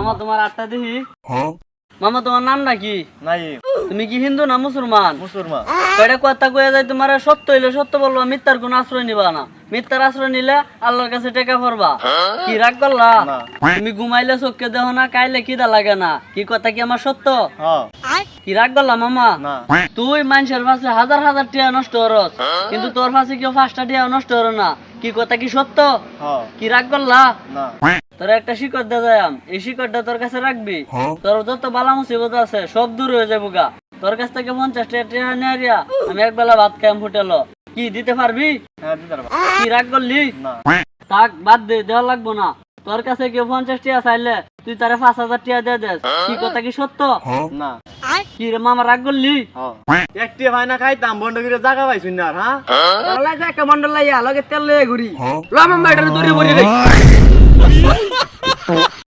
মামা তোমার আটটা দেখি। মামা তোমার নামটা কি? নাই তুমি কি হিন্দু না মুসলমান? মুসলমান। কয়টা কথা কয়ে যায় তোমার, সত্য হইলে সত্য বলবা, মিথ্যার কোন আশ্রয় নিবা না। মিথ্যার আশ্রয় নিলে আল্লাহর কাছে টেকা পড়বা। কি রাগ করলা? না। তুমি ঘুমাইলে চোখকে দেখো না, খাইলে খিদা লাগে না। কি কথা কি আমার সত্য? হ্যাঁ। কি রাগ করলা মামা? না। তুই মানুষের পাশে হাজার হাজার টিয়া নষ্ট করস, কিন্তু তোর পাশে কেউ 5টা টিয়া নষ্ট করো না। কি কথা কি সত্য? হ্যাঁ। কি রাগ করলা? না। তোর একটা শিকড় দিয়ে যাইম, এই শিকড়টা তোর কাছে রাখবি। তোর যত বালা মুসিবত আছে সব দূর হয়ে যাবো গা। তোর কাছ থেকে 50 টাকা নিয়ে আমি একবেলা ভাত খাইম হোটেল। কি দিতে পারবি? হ্যাঁ দিতে পারবো। কি রাগ করলি? না। থাক, বাদ দে, দেওয়া লাগবো না। তোর কাছে কেউ 50 টাকা চাইলে তুই তারে 5000 টাকা দিয়ে দেস। কি কথা কি সত্য? না। কি রে মামা, রাগ করলি? হ্যাঁ। একটি হয় না খাইতাম বন্ধ করে জায়গা পাইছুন না। হ্যাঁ। একটা মন্ডল লাইয়া লগে তেল লয়ে ঘুরি। মামা এটা দূরে বলি